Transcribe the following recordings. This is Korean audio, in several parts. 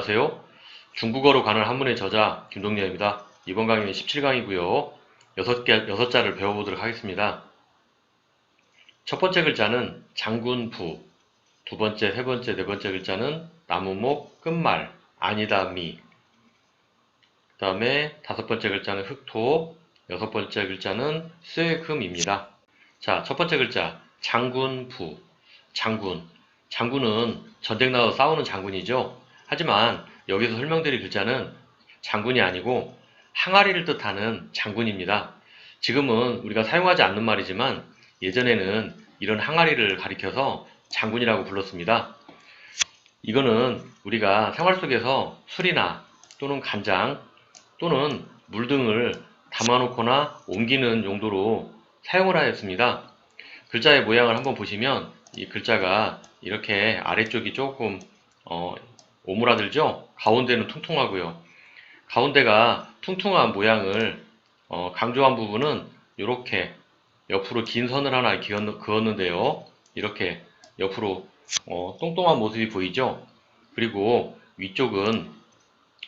안녕하세요. 중국어로 가는 한문의 저자 김동렬입니다. 이번 강의는 17강이고요. 6자를 배워보도록 하겠습니다. 첫 번째 글자는 장군부, 두 번째, 세 번째, 네 번째 글자는 나무목, 끝말, 아니다, 미. 그 다음에 다섯 번째 글자는 흑토, 여섯 번째 글자는 쇠금입니다. 자, 첫 번째 글자 장군부, 장군. 장군은 전쟁 나서 싸우는 장군이죠. 하지만 여기서 설명드릴 글자는 장군이 아니고 항아리를 뜻하는 장군입니다. 지금은 우리가 사용하지 않는 말이지만 예전에는 이런 항아리를 가리켜서 장군이라고 불렀습니다. 이거는 우리가 생활 속에서 술이나 또는 간장 또는 물 등을 담아놓거나 옮기는 용도로 사용을 하였습니다. 글자의 모양을 한번 보시면 이 글자가 이렇게 아래쪽이 조금 오므라들죠? 가운데는 퉁퉁하고요. 가운데가 퉁퉁한 모양을 강조한 부분은 이렇게 옆으로 긴 선을 하나 그었는데요. 이렇게 옆으로 똥똥한 모습이 보이죠? 그리고 위쪽은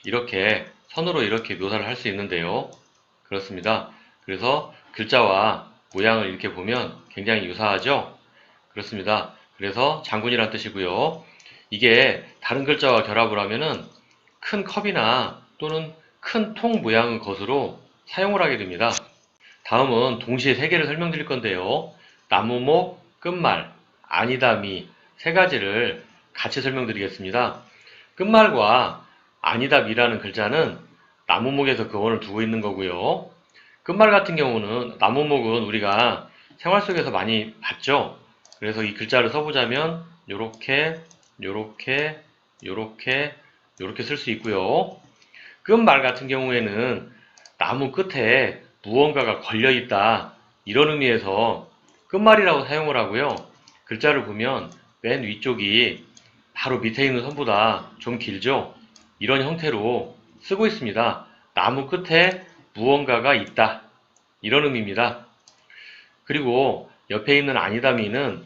이렇게 선으로 이렇게 묘사를 할 수 있는데요. 그렇습니다. 그래서 글자와 모양을 이렇게 보면 굉장히 유사하죠? 그렇습니다. 그래서 장군이란 뜻이고요. 이게 다른 글자와 결합을 하면은 큰 컵이나 또는 큰 통 모양의 것으로 사용을 하게 됩니다. 다음은 동시에 세 개를 설명드릴 건데요. 나무목, 끝말, 아니다미 세 가지를 같이 설명드리겠습니다. 끝말과 아니다미라는 글자는 나무목에서 근원을 두고 있는 거고요. 끝말 같은 경우는 나무목은 우리가 생활 속에서 많이 봤죠. 그래서 이 글자를 써보자면 요렇게 요렇게 요렇게 요렇게 쓸 수 있고요. 끝말 같은 경우에는 나무 끝에 무언가가 걸려있다 이런 의미에서 끝말이라고 사용을 하고요. 글자를 보면 맨 위쪽이 바로 밑에 있는 선보다 좀 길죠. 이런 형태로 쓰고 있습니다. 나무 끝에 무언가가 있다 이런 의미입니다. 그리고 옆에 있는 아니다미는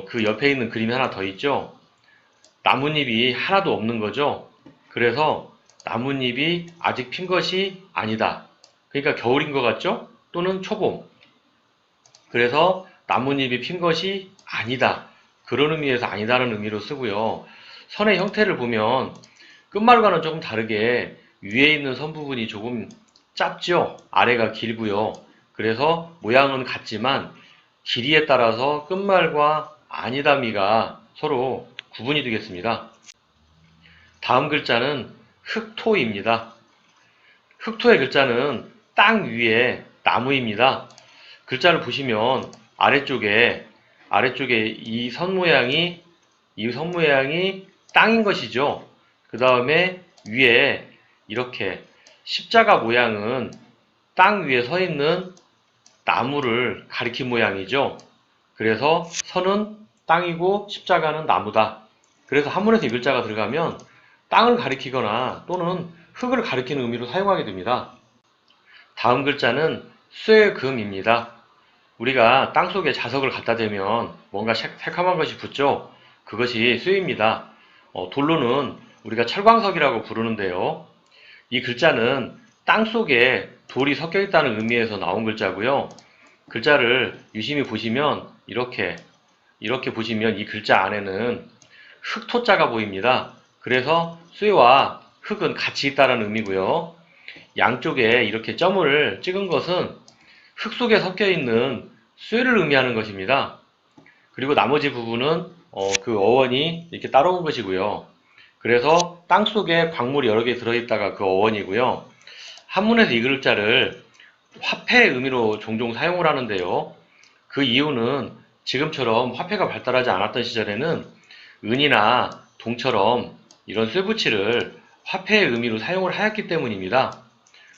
그 옆에 있는 그림이 하나 더 있죠. 나뭇잎이 하나도 없는 거죠. 그래서 나뭇잎이 아직 핀 것이 아니다. 그러니까 겨울인 것 같죠? 또는 초봄. 그래서 나뭇잎이 핀 것이 아니다. 그런 의미에서 아니다는 의미로 쓰고요. 선의 형태를 보면 끝말과는 조금 다르게 위에 있는 선 부분이 조금 짧죠? 아래가 길고요. 그래서 모양은 같지만 길이에 따라서 끝말과 아니다미가 서로 구분이 되겠습니다. 다음 글자는 흑토입니다. 흑토의 글자는 땅 위에 나무입니다. 글자를 보시면 아래쪽에 이 선 모양이 땅인 것이죠. 그 다음에 위에 이렇게 십자가 모양은 땅 위에 서 있는 나무를 가리킨 모양이죠. 그래서 선은 땅이고 십자가는 나무다. 그래서 한문에서 이 글자가 들어가면 땅을 가리키거나 또는 흙을 가리키는 의미로 사용하게 됩니다. 다음 글자는 쇠금입니다. 우리가 땅속에 자석을 갖다 대면 뭔가 새카만 것이 붙죠. 그것이 쇠입니다. 돌로는 우리가 철광석이라고 부르는데요. 이 글자는 땅속에 돌이 섞여 있다는 의미에서 나온 글자고요. 글자를 유심히 보시면 이렇게 보시면 이 글자 안에는 흑토자가 보입니다. 그래서 쇠와 흙은 같이 있다는 의미고요. 양쪽에 이렇게 점을 찍은 것은 흙 속에 섞여 있는 쇠를 의미하는 것입니다. 그리고 나머지 부분은 그 어원이 이렇게 따라온 것이고요. 그래서 땅 속에 광물이 여러 개 들어있다가 그 어원이고요. 한문에서 이 글자를 화폐의 의미로 종종 사용을 하는데요. 그 이유는 지금처럼 화폐가 발달하지 않았던 시절에는 은이나 동처럼 이런 쇠붙이를 화폐의 의미로 사용을 하였기 때문입니다.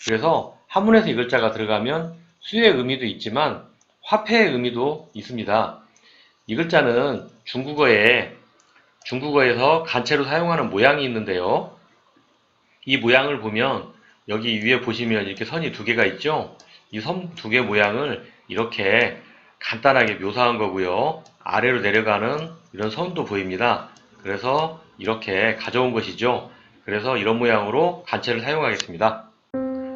그래서 한문에서 이 글자가 들어가면 수의 의미도 있지만 화폐의 의미도 있습니다. 이 글자는 중국어에서 간체로 사용하는 모양이 있는데요. 이 모양을 보면 여기 위에 보시면 이렇게 선이 두 개가 있죠. 이 선 두 개 모양을 이렇게 간단하게 묘사한 거고요. 아래로 내려가는 이런 선도 보입니다. 그래서 이렇게 가져온 것이죠. 그래서 이런 모양으로 간체를 사용하겠습니다.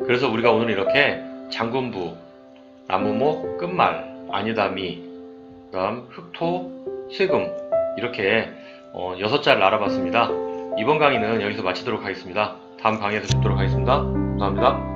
그래서 우리가 오늘 이렇게 장군부, 나무목, 끝말, 아니다미, 그 다음 흑토, 실금 이렇게 6자를 알아봤습니다. 이번 강의는 여기서 마치도록 하겠습니다. 다음 강의에서 뵙도록 하겠습니다. 감사합니다.